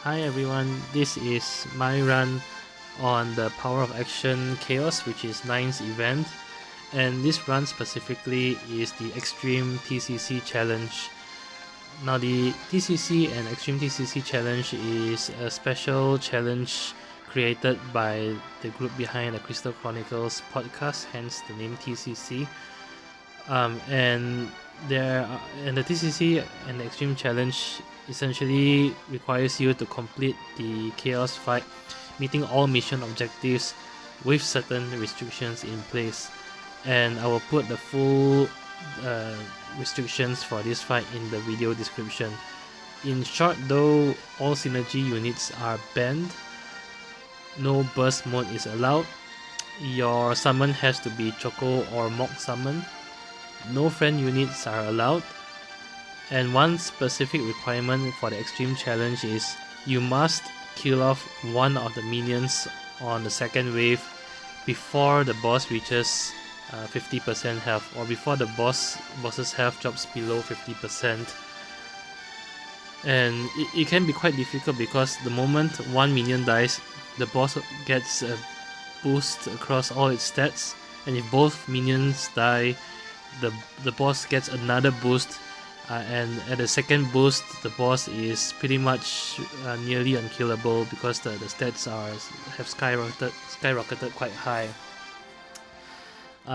Hi everyone, this is my run on the Power of Action Chaos, which is 9's event, and this run specifically is the Xtreme TCC challenge. Now the TCC and Xtreme TCC challenge is a special challenge created by the group behind the Crystal Chronicles podcast, hence the name TCC. And the TCC and the Extreme Challenge essentially requires you to complete the Chaos fight, meeting all mission objectives with certain restrictions in place. And I will put the full restrictions for this fight in the video description. In short though, all synergy units are banned, no burst mode is allowed, your summon has to be Choco or Mock summon, no friend units are allowed, and one specific requirement for the Extreme Challenge is you must kill off one of the minions on the second wave before the boss reaches 50% health, or before the boss's health drops below 50%. And it can be quite difficult because the moment one minion dies, the boss gets a boost across all its stats, and if both minions die, the boss gets another boost, and at the second boost the boss is pretty much nearly unkillable because the stats have skyrocketed quite high.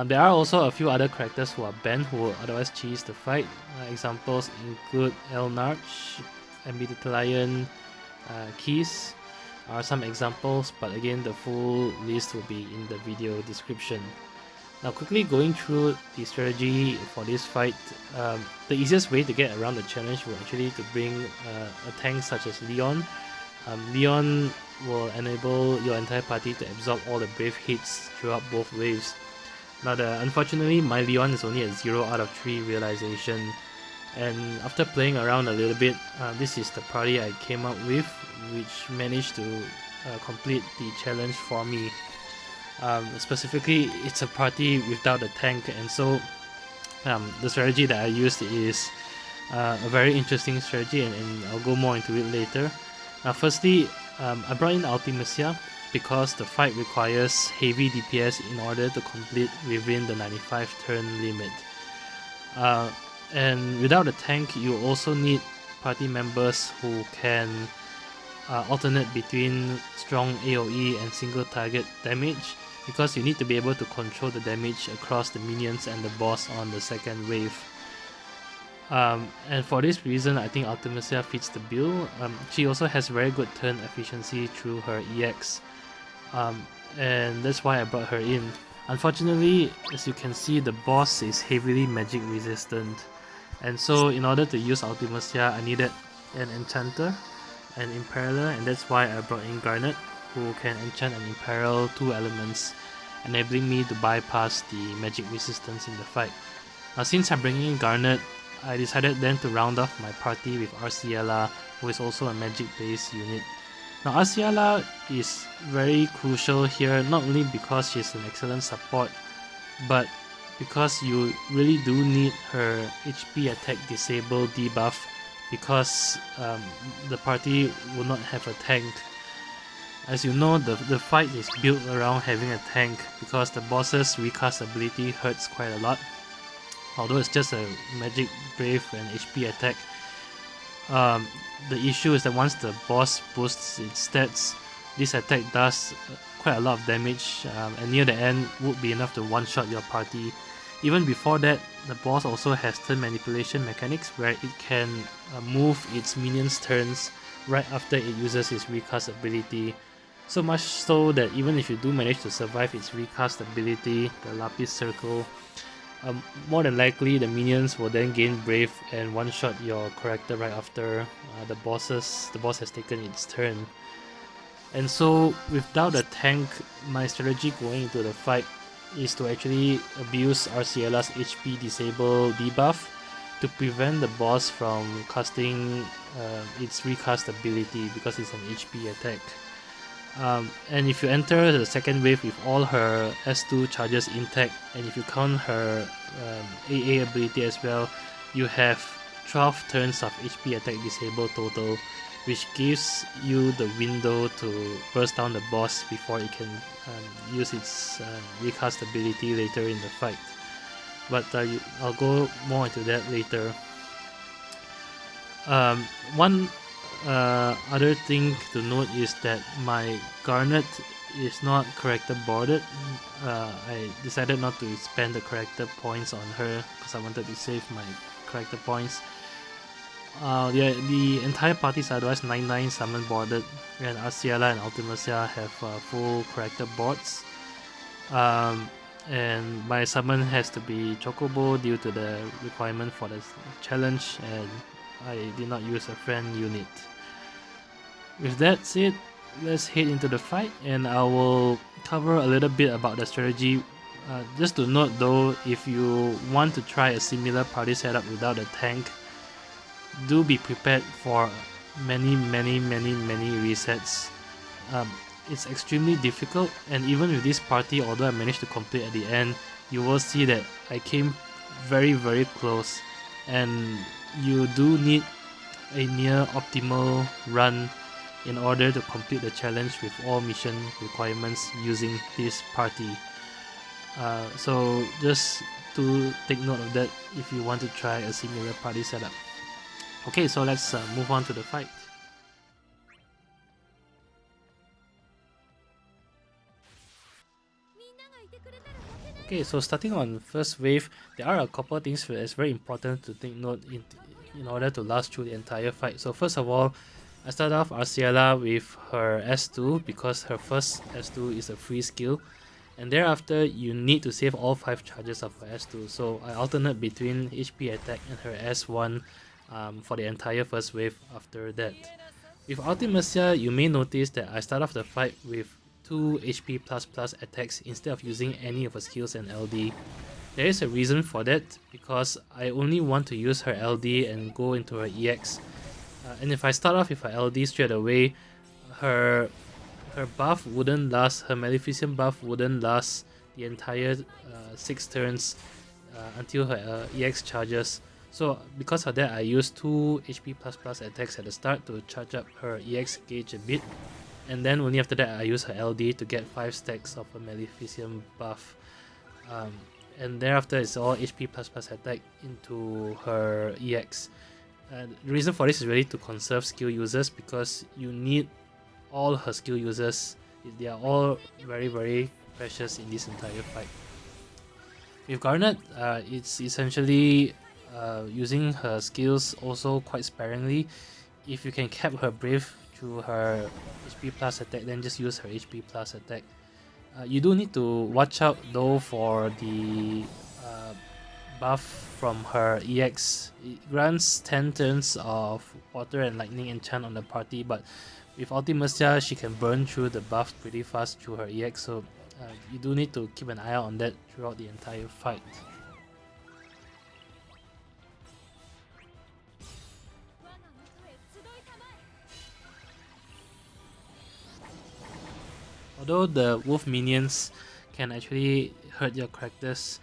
There are also a few other characters who are banned who will otherwise cheese the fight. Examples include Eald'narche, Amidetalion, Keiss are some examples, but again the full list will be in the video description. Now quickly going through the strategy for this fight, the easiest way to get around the challenge will actually to bring a tank such as Leon. Leon will enable your entire party to absorb all the brave hits throughout both waves. Now unfortunately my Leon is only at 0 out of 3 realization, and after playing around a little bit, this is the party I came up with, which managed to complete the challenge for me. Specifically, it's a party without a tank, and so the strategy that I used is a very interesting strategy, and I'll go more into it later. Now firstly, I brought in Ultimecia because the fight requires heavy DPS in order to complete within the 95 turn limit. And without a tank, you also need party members who can alternate between strong AoE and single target damage, because you need to be able to control the damage across the minions and the boss on the second wave. And for this reason, I think Ultimecia fits the bill. She also has very good turn efficiency through her EX, and that's why I brought her in. Unfortunately, as you can see, the boss is heavily magic resistant, and so in order to use Ultimecia, I needed an enchanter, an impaler, and that's why I brought in Garnet, who can enchant and imperil 2 elements, enabling me to bypass the magic resistance in the fight. Now since I'm bringing in Garnet, I decided then to round off my party with Arciela, who is also a magic based unit. Now Arciela is very crucial here, not only because she's an excellent support, but because you really do need her HP attack disable debuff, because the party will not have a tank. As you know, the fight is built around having a tank because the boss's recast ability hurts quite a lot. Although it's just a magic brave and HP attack, the issue is that once the boss boosts its stats, this attack does quite a lot of damage, and near the end would be enough to one-shot your party. Even before that, the boss also has turn manipulation mechanics where it can move its minions' turns right after it uses its recast ability. So much so that even if you do manage to survive its recast ability, the Lapis Circle, more than likely the minions will then gain Brave and one-shot your character right after the boss has taken its turn. And so without a tank, my strategy going into the fight is to actually abuse Arciela's HP disable debuff to prevent the boss from casting its recast ability, because it's an HP attack. And if you enter the second wave with all her S2 charges intact, and if you count her AA ability as well, you have 12 turns of HP attack disable total, which gives you the window to burst down the boss before it can use its recast ability later in the fight. But I'll go more into that later. One other thing to note is that my Garnet is not character boarded. I decided not to spend the character points on her because I wanted to save my character points. The entire party is otherwise 9/9 summon boarded, and Arciela and Ultimecia have full character boards. And my summon has to be chocobo due to the requirement for the challenge, and I did not use a friend unit. With that said, let's head into the fight, and I will cover a little bit about the strategy. Just to note though, if you want to try a similar party setup without a tank, do be prepared for many resets. It's extremely difficult, and even with this party, although I managed to complete at the end, you will see that I came very close, and you do need a near optimal run in order to complete the challenge with all mission requirements using this party. So just to take note of that if you want to try a similar party setup. Okay, so let's move on to the fight. Okay, so starting on first wave, there are a couple of things that's very important to take note in order to last through the entire fight. So first of all, I start off Arciela with her S2 because her first S2 is a free skill, and thereafter you need to save all 5 charges of her S2. So I alternate between HP attack and her S1 for the entire first wave after that. With Ultimecia, you may notice that I start off the fight with 2 HP++ attacks instead of using any of her skills and LD. There is a reason for that, because I only want to use her LD and go into her EX. And if I start off with her LD straight away, her buff wouldn't last, her Maleficent buff wouldn't last the entire 6 turns until her EX charges. So because of that, I use 2 HP++ attacks at the start to charge up her EX gauge a bit, and then only after that I use her LD to get 5 stacks of a Maleficent buff. And thereafter it's all HP++ attack into her EX. The reason for this is really to conserve skill users, because you need all her skill users. They are all very precious in this entire fight. With Garnet, it's essentially using her skills also quite sparingly. If you can cap her Brave through her HP plus attack, then just use her HP plus attack. You do need to watch out though for the buff from her EX. It grants 10 turns of water and lightning enchant on the party, but with Ultimecia she can burn through the buff pretty fast through her EX, so you do need to keep an eye out on that throughout the entire fight. Although the wolf minions can actually hurt your characters,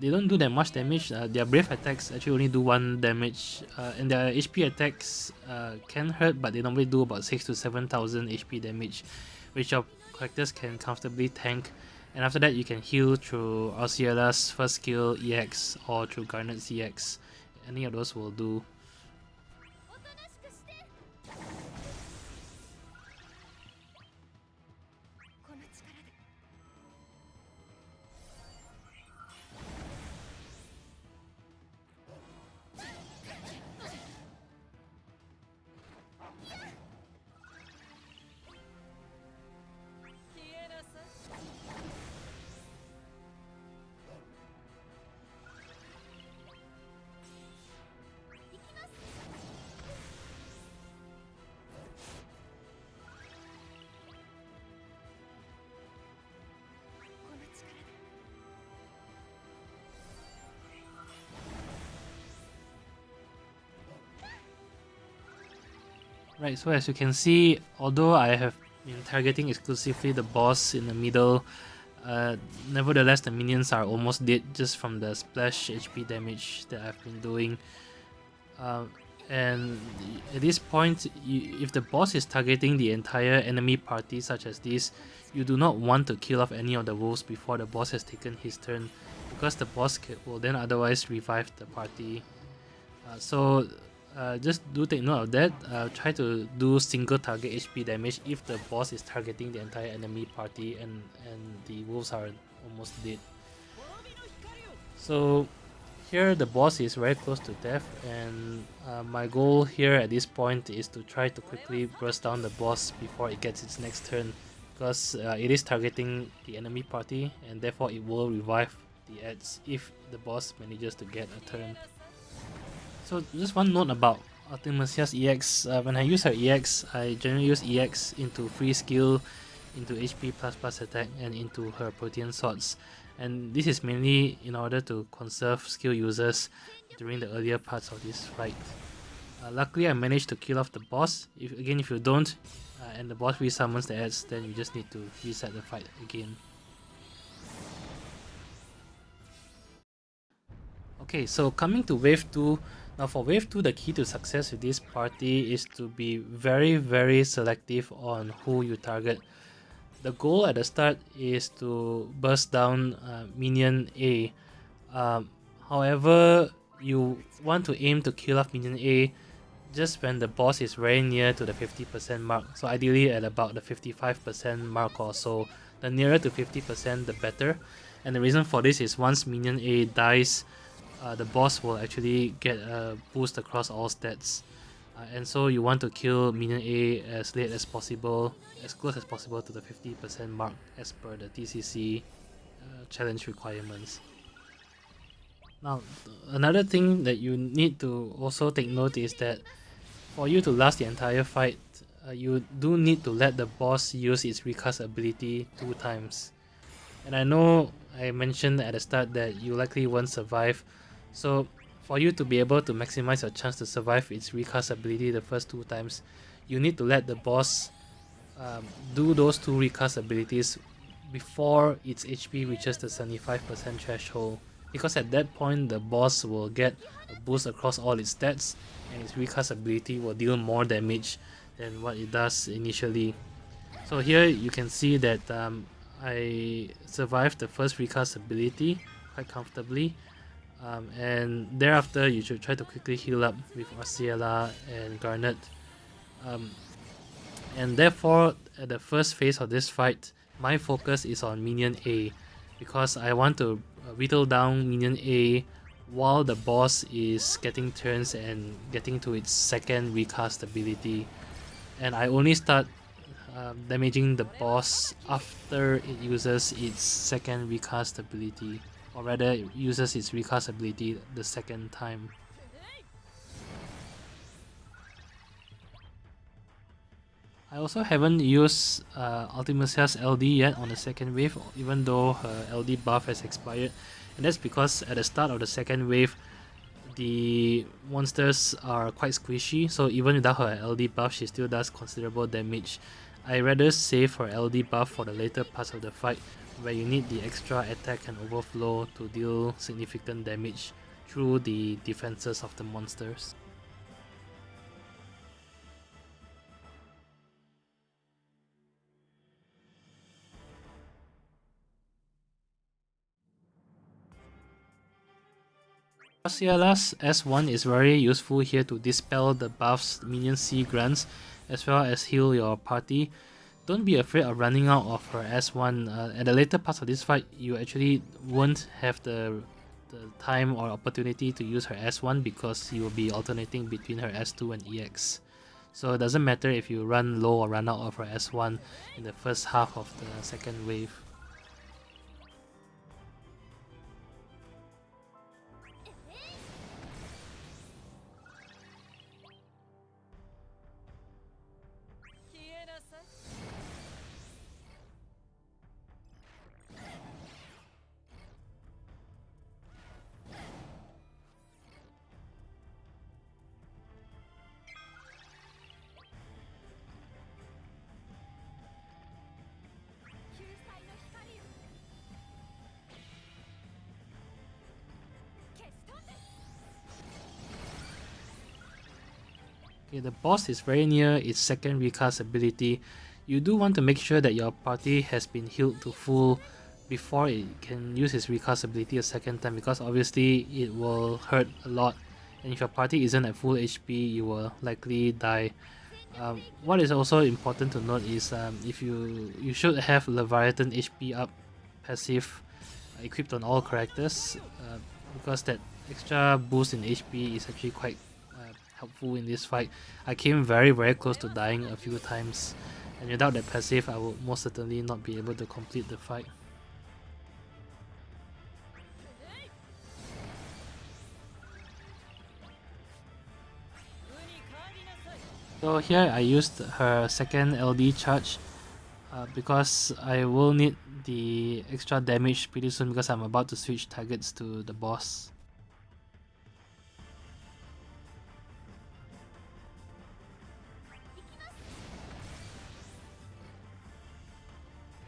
they don't do that much damage. Their brave attacks actually only do 1 damage, and their HP attacks can hurt, but they normally do about 6,000 to 7,000 HP damage, which your characters can comfortably tank. And after that, you can heal through Arciela's first skill EX or through Garnet's EX. Any of those will do. Right, so as you can see, although I have been targeting exclusively the boss in the middle, nevertheless the minions are almost dead just from the splash HP damage that I've been doing. And at this point, if the boss is targeting the entire enemy party such as this, you do not want to kill off any of the wolves before the boss has taken his turn, because the boss will then otherwise revive the party. Just do take note of that. Try to do single target HP damage if the boss is targeting the entire enemy party and the wolves are almost dead. So here the boss is very close to death, and my goal here at this point is to try to quickly burst down the boss before it gets its next turn, because it is targeting the enemy party and therefore it will revive the ads if the boss manages to get a turn. So just one note about Ultimecia's EX. When I use her EX, I generally use EX into free skill, into HP plus attack, and into her Protean swords. And this is mainly in order to conserve skill users during the earlier parts of this fight. Luckily I managed to kill off the boss. If you don't, and the boss resummons the ads, then you just need to reset the fight again. Okay, so coming to wave 2. Now for wave 2, the key to success with this party is to be very selective on who you target. The goal at the start is to burst down minion A. However, you want to aim to kill off minion A just when the boss is very near to the 50% mark. So ideally at about the 55% mark or so. The nearer to 50% the better. And the reason for this is once minion A dies, the boss will actually get a boost across all stats. And so you want to kill minion A as late as possible, as close as possible to the 50% mark as per the TCC challenge requirements. Now, another thing that you need to also take note is that for you to last the entire fight, you do need to let the boss use its recast ability 2 times. And I know I mentioned at the start that you likely won't survive, so for you to be able to maximize your chance to survive its recast ability the first 2 times, you need to let the boss do those 2 recast abilities before its HP reaches the 75% threshold, because at that point the boss will get a boost across all its stats and its recast ability will deal more damage than what it does initially. So here you can see that I survived the first recast ability quite comfortably. And thereafter you should try to quickly heal up with Arciela and Garnet. And therefore at the first phase of this fight, my focus is on minion A, because I want to whittle down minion A while the boss is getting turns and getting to its second recast ability. And I only start damaging the boss after it uses its second recast ability, or rather it uses its recast ability the second time. I also haven't used Ultimecia's LD yet on the second wave, even though her LD buff has expired, and that's because at the start of the second wave the monsters are quite squishy, so even without her LD buff she still does considerable damage. I rather save her LD buff for the later parts of the fight, where you need the extra attack and overflow to deal significant damage through the defenses of the monsters. Arciela's S1 is very useful here to dispel the buffs minion C grants, as well as heal your party. Don't be afraid of running out of her S1. At the later parts of this fight, you actually won't have the time or opportunity to use her S1 because you will be alternating between her S2 and EX. So it doesn't matter if you run low or run out of her S1 in the first half of the second wave. Okay, the boss is very near its second recast ability. You do want to make sure that your party has been healed to full before it can use its recast ability a second time, because obviously it will hurt a lot, and if your party isn't at full HP, you will likely die. What is also important to note is if you should have Leviathan HP up passive equipped on all characters, because that extra boost in HP is actually quite helpful in this fight. I came very close to dying a few times, and without that passive I would most certainly not be able to complete the fight. So here I used her second LD charge because I will need the extra damage pretty soon, because I'm about to switch targets to the boss.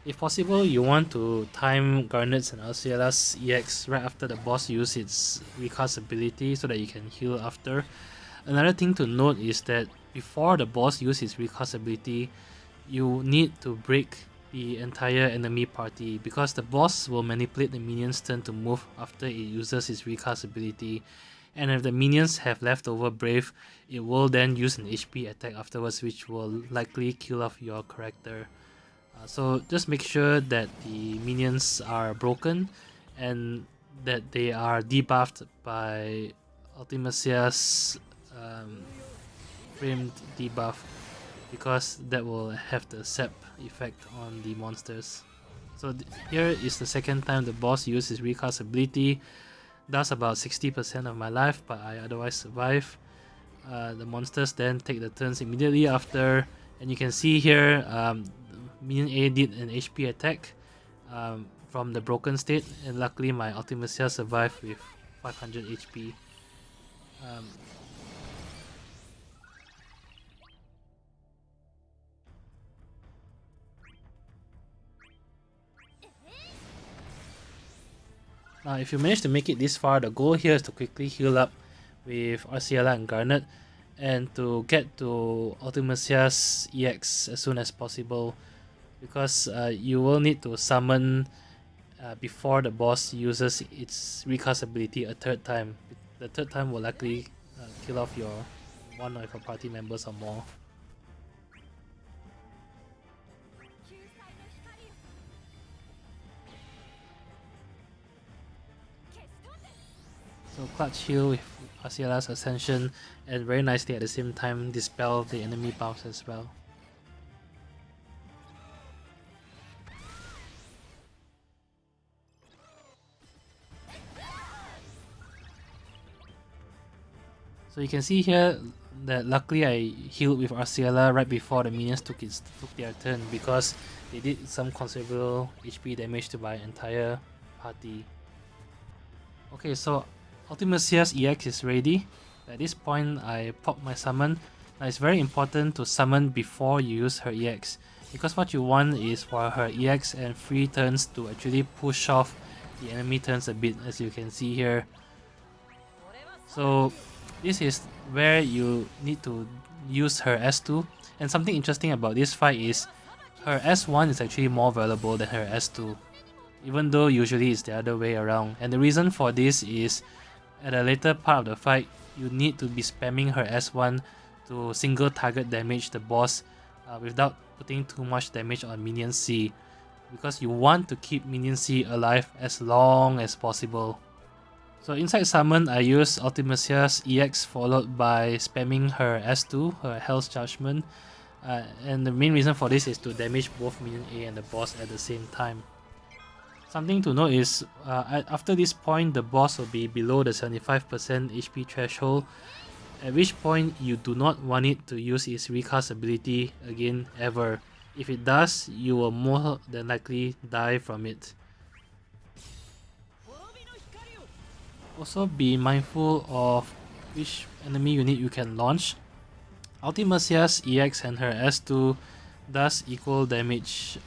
If possible, you want to time Garnet's and Arciela's EX right after the boss uses its recast ability so that you can heal after. Another thing to note is that before the boss uses its recast ability, you need to break the entire enemy party, because the boss will manipulate the minion's turn to move after it uses its recast ability, and if the minions have leftover brave, it will then use an HP attack afterwards, which will likely kill off your character. So just make sure that the minions are broken and that they are debuffed by Ultimecia's framed debuff, because that will have the sap effect on the monsters. So here is the second time the boss used his recast ability. Does about 60% of my life, but I otherwise survive. The monsters then take the turns immediately after, and you can see here minion A did an HP attack from the broken state, and luckily my Ultimecia survived with 500 HP. Now if you manage to make it this far, the goal here is to quickly heal up with Arciela and Garnet, and to get to Ultimecia's EX as soon as possible, because you will need to summon before the boss uses its recast ability a third time. The third time will likely kill off one of your party members or more. So clutch heal with Arciela's Ascension, and very nicely at the same time dispel the enemy buffs as well. So you can see here that luckily I healed with Arciela right before the minions took their turn, because they did some considerable HP damage to my entire party. Okay, so Ultimecia's EX is ready. At this point I pop my summon. Now it's very important to summon before you use her EX, because what you want is for her EX and free turns to actually push off the enemy turns a bit, as you can see here. So this is where you need to use her S2, and something interesting about this fight is her S1 is actually more valuable than her S2, even though usually it's the other way around. And the reason for this is at a later part of the fight, you need to be spamming her S1 to single target damage the boss without putting too much damage on minion C, because you want to keep minion C alive as long as possible. So inside summon, I use Ultimecia's EX followed by spamming her S2, her Hell's Judgment, and the main reason for this is to damage both minion A and the boss at the same time. Something to note is after this point, the boss will be below the 75% HP threshold, at which point you do not want it to use its recast ability again ever. If it does, you will more than likely die from it. Also be mindful of which enemy unit you can launch. Ultimecia's EX and her S2 does equal damage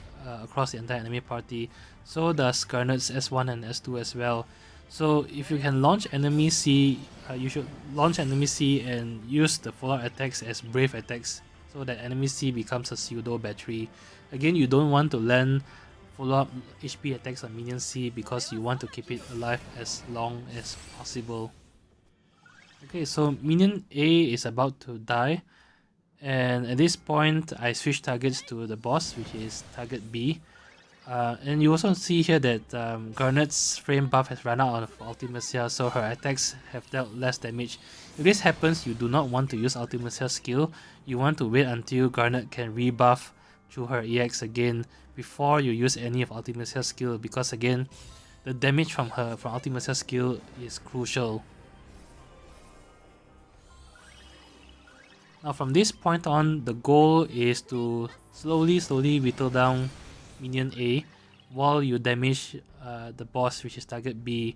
across the entire enemy party. So does Garnet's S1 and S2 as well. So if you can launch enemy C, you should launch enemy C and use the follow-up attacks as brave attacks, so that enemy C becomes a pseudo battery. Again, you don't want to land follow-up HP attacks on minion C because you want to keep it alive as long as possible. Okay, so minion A is about to die, and at this point I switch targets to the boss, which is target B. And you also see here that Garnet's frame buff has run out of Ultimecia, so her attacks have dealt less damage. If this happens, you do not want to use Ultimecia's skill. You want to wait until Garnet can rebuff through her EX again before you use any of Ultimecia's skill, because again, the damage from Ultimecia's skill is crucial. Now from this point on, the goal is to slowly whittle down minion A while you damage the boss, which is target B,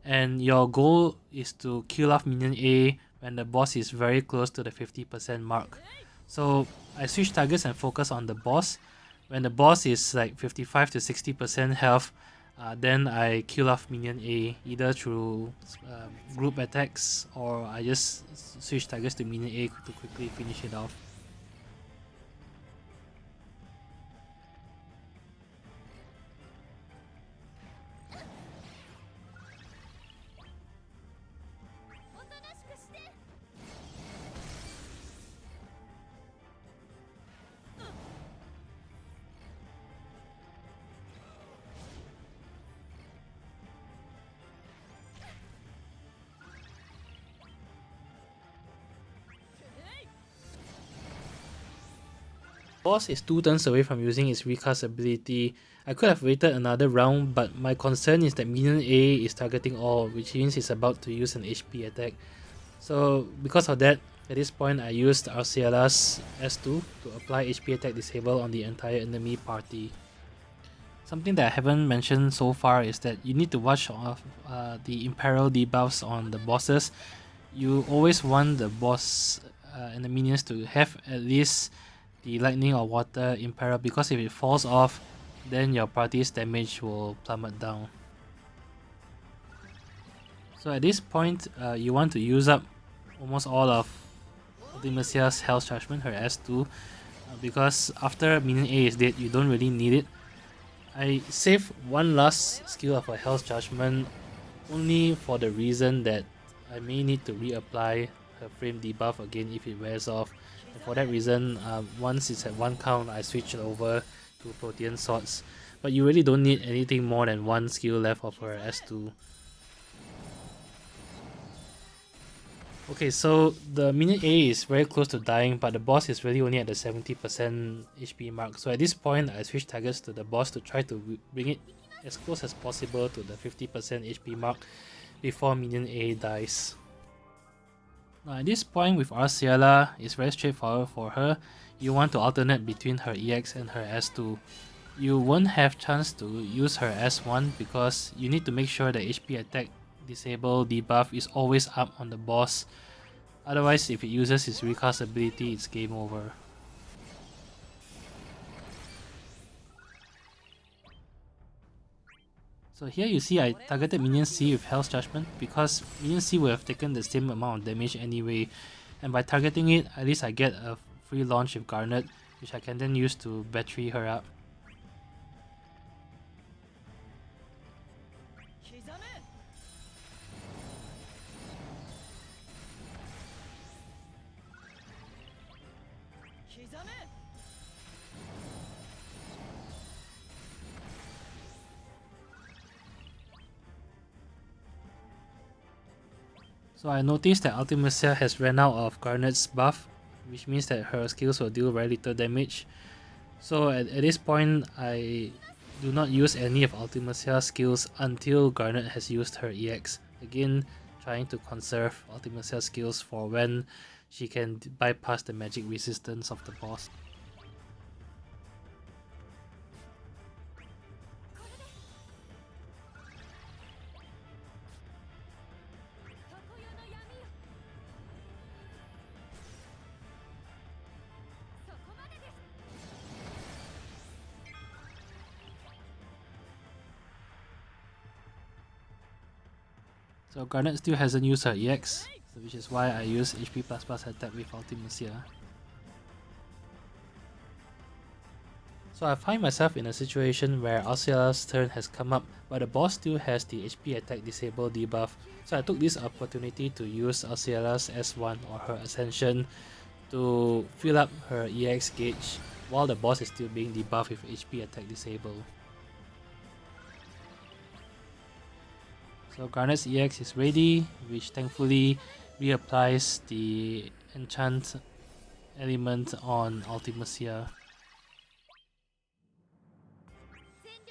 and your goal is to kill off minion A when the boss is very close to the 50% mark. So I switch targets and focus on the boss. When the boss is like 55 to 60% health, then I kill off minion A either through group attacks, or I just switch targets to minion A to quickly finish it off. Boss is 2 turns away from using its recast ability. I could have waited another round, but my concern is that minion A is targeting all, which means it's about to use an HP attack. So because of that, at this point I used Arciela's S2 to apply HP attack disable on the entire enemy party. Something that I haven't mentioned so far is that you need to watch the Imperial debuffs on the bosses. You always want the boss and the minions to have at least the lightning or water Imperial, because if it falls off, then your party's damage will plummet down. So at this point, you want to use up almost all of Ultimecia's Hell's Judgment, her S2, because after minion A is dead, you don't really need it. I save one last skill of her Hell's Judgment only for the reason that I may need to reapply her frame debuff again if it wears off. And for that reason, once it's at 1 count, I switch it over to Protean Swords. But you really don't need anything more than 1 skill left of her S2. Okay, so the minion A is very close to dying, but the boss is really only at the 70% HP mark. So at this point, I switch targets to the boss to try to bring it as close as possible to the 50% HP mark before minion A dies. Now at this point with Arciela, it's very straightforward for her. You want to alternate between her EX and her S2. You won't have chance to use her S1 because you need to make sure the HP attack disable debuff is always up on the boss. Otherwise, if it uses its recast ability, it's game over. So here you see I targeted minion C with Hell's Judgment because minion C would have taken the same amount of damage anyway, and by targeting it, at least I get a free launch with Garnet, which I can then use to battery her up. So I noticed that Ultimecia has ran out of Garnet's buff, which means that her skills will deal very little damage. So at this point, I do not use any of Ultimecia's skills until Garnet has used her EX. Again, trying to conserve Ultimecia's skills for when she can bypass the magic resistance of the boss. So Garnet still hasn't used her EX, which is why I use HP++ attack with Ultimecia. So I find myself in a situation where Arciela's turn has come up, but the boss still has the HP attack disable debuff. So I took this opportunity to use Arciela's S1 or her Ascension to fill up her EX gauge while the boss is still being debuffed with HP attack disable. So Garnet's EX is ready, which thankfully reapplies the enchant element on Ultimecia.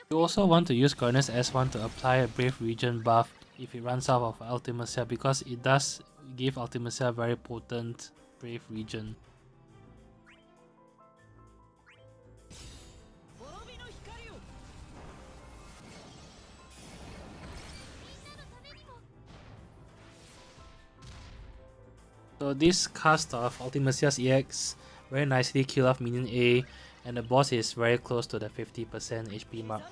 You also want to use Garnet's S1 to apply a Brave Region buff if it runs out of Ultimecia, because it does give Ultimecia a very potent Brave Region. So this cast of Ultimecia's EX very nicely kill off minion A, and the boss is very close to the 50% HP mark.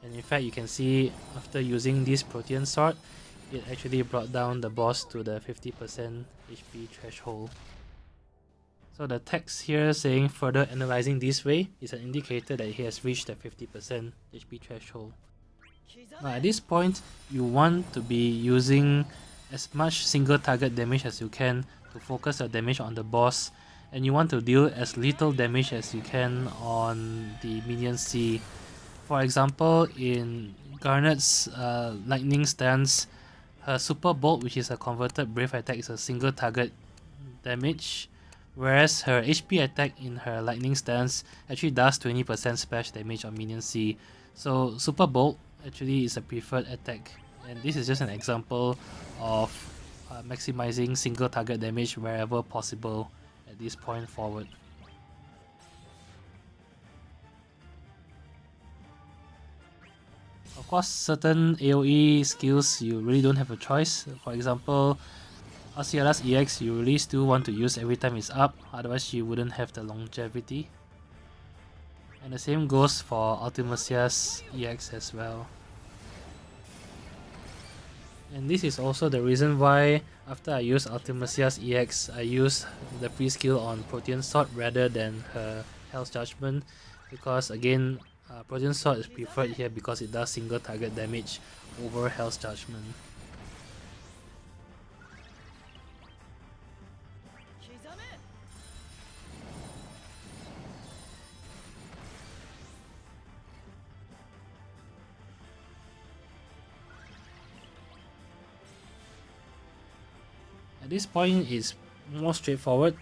And in fact, you can see after using this Protean Sword, it actually brought down the boss to the 50% HP threshold. So the text here saying further analyzing this way is an indicator that he has reached the 50% HP threshold. Now at this point, you want to be using as much single target damage as you can to focus your damage on the boss, and you want to deal as little damage as you can on the minion C. For example, in Garnet's lightning stance, her super bolt, which is a converted brave attack, is a single target damage, whereas her HP attack in her lightning stance actually does 20% splash damage on minion C. So super bolt actually is a preferred attack, and this is just an example of maximizing single target damage wherever possible at this point forward. Of course, certain AoE skills you really don't have a choice. For example, Arciela's EX you really still want to use every time it's up, otherwise you wouldn't have the longevity. And the same goes for Ultimecia's EX as well. And this is also the reason why after I use Ultimecia's EX, I use the free skill on Protean Sword rather than her Hell's Judgment, because again, Protean Sword is preferred here because it does single target damage over Hell's Judgment. At this point, it's more straightforward.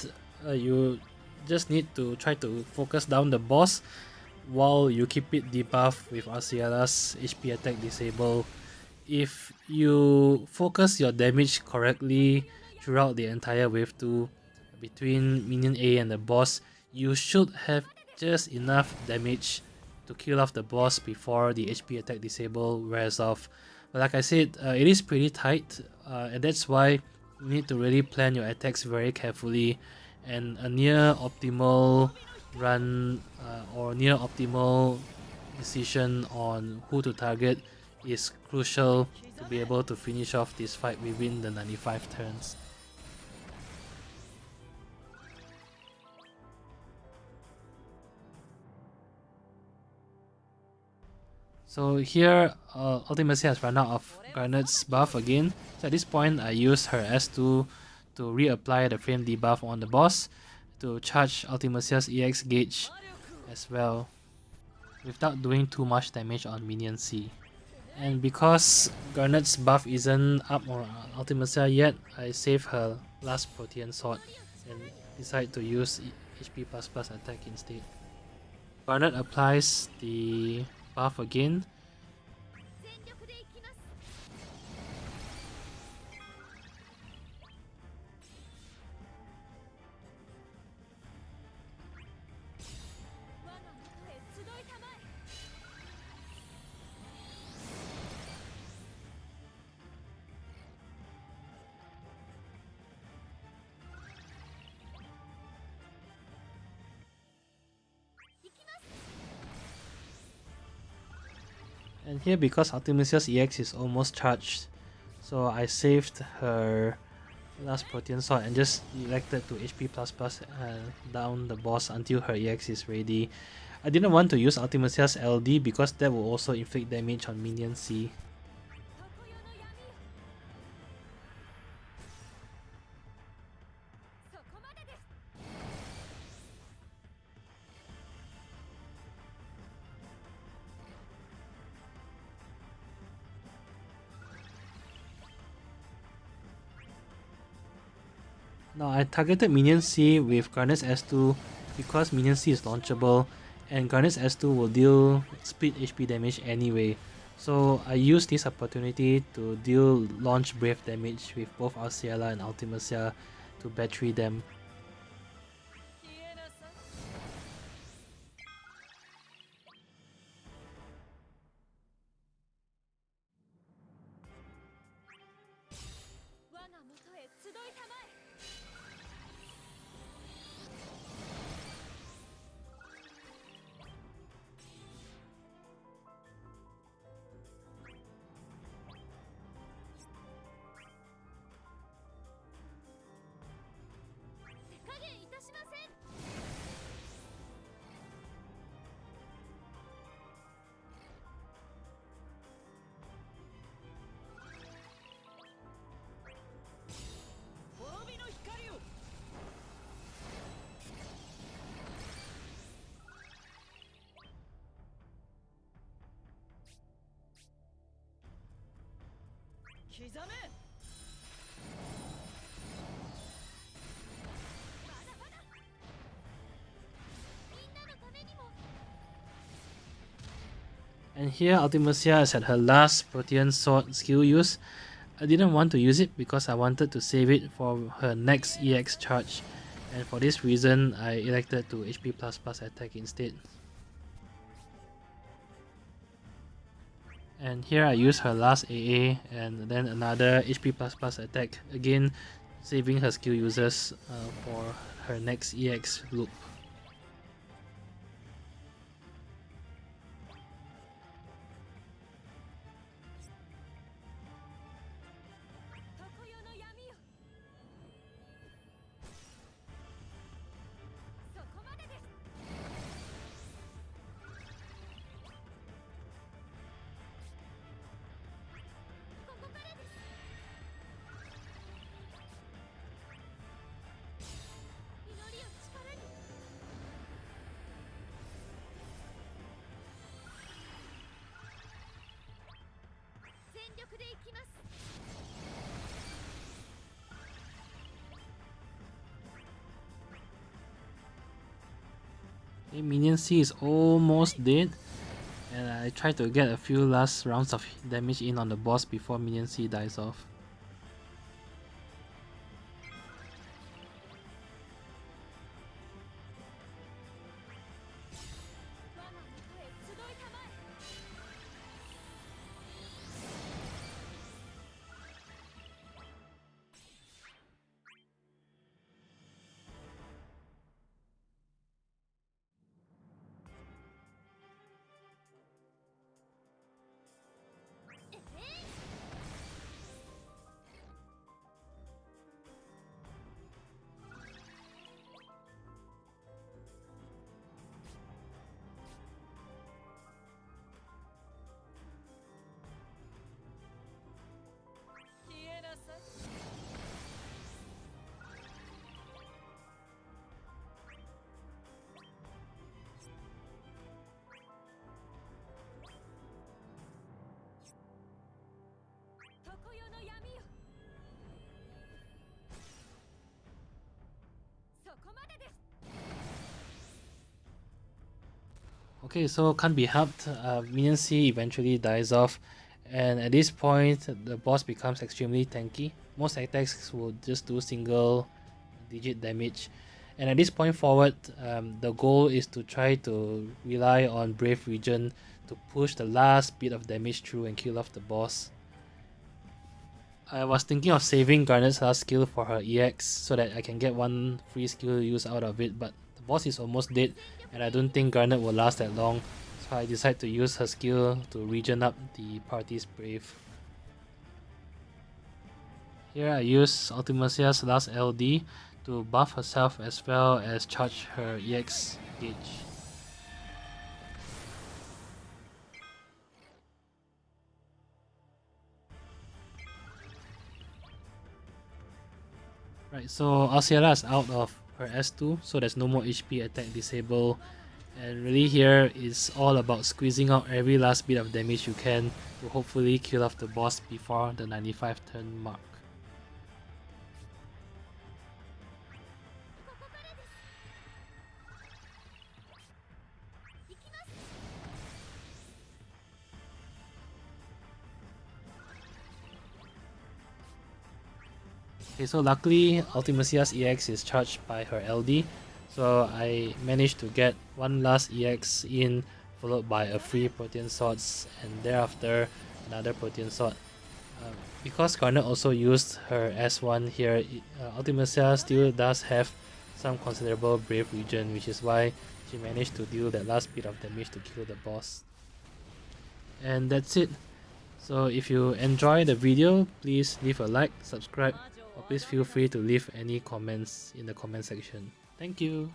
You just need to try to focus down the boss while you keep it debuffed with Arciela's HP attack disable. If you focus your damage correctly throughout the entire wave 2 between minion A and the boss, you should have just enough damage to kill off the boss before the HP attack disable wears off. But like I said, it is pretty tight, and that's why you need to really plan your attacks very carefully, and a near optimal run or near optimal decision on who to target is crucial to be able to finish off this fight within the 95 turns. So here, Ultimecia has run out of Garnet's buff again. So at this point, I use her S2 to reapply the frame debuff on the boss to charge Ultimecia's EX gauge as well, without doing too much damage on minion C. And because Garnet's buff isn't up on Ultimecia yet, I save her last Protean Sword and decide to use HP++ attack instead. Garnet applies the buff again. And here, because Ultimecia's EX is almost charged, So I saved her last Protean Sword and just elected to HP++ down the boss until her EX is ready. I didn't want to use Ultimecia's LD because that will also inflict damage on minion C. Now I targeted minion C with Garnet's S2 because minion C is launchable and Garnet's S2 will deal split HP damage anyway. So I used this opportunity to deal launch brave damage with both Arciela and Ultimecia to battery them. And here Ultimecia is at her last Protean Sword skill use. I didn't want to use it because I wanted to save it for her next EX charge, and for this reason I elected to HP++ attack instead. And here I use her last AA and then another HP++ attack, again saving her skill uses for her next EX loop. Minion C is almost dead, and I try to get a few last rounds of damage in on the boss before Minion C dies off. Okay, so can't be helped. Minion C eventually dies off, and at this point the boss becomes extremely tanky. Most attacks will just do single digit damage, and at this point forward, the goal is to try to rely on Brave Regen to push the last bit of damage through and kill off the boss. I was thinking of saving Garnet's last skill for her EX so that I can get one free skill use out of it, but the boss is almost dead and I don't think Garnet will last that long, so I decided to use her skill to regen up the party's Brave. Here I use Ultimecia's last LD to buff herself as well as charge her EX gauge. Right, so Arciela is out of her S2, so there's no more HP attack disable, and really here it's all about squeezing out every last bit of damage you can to hopefully kill off the boss before the 95 turn mark. Okay, so luckily Ultimecia's EX is charged by her LD, so I managed to get one last EX in, followed by a free Protean Swords, and thereafter another Protean Sword. Because Garnet also used her S1 here, Ultimecia still does have some considerable Brave Regen, which is why she managed to deal that last bit of damage to kill the boss. And that's it. So if you enjoy the video, please leave a like, subscribe, or please feel free to leave any comments in the comment section. Thank you!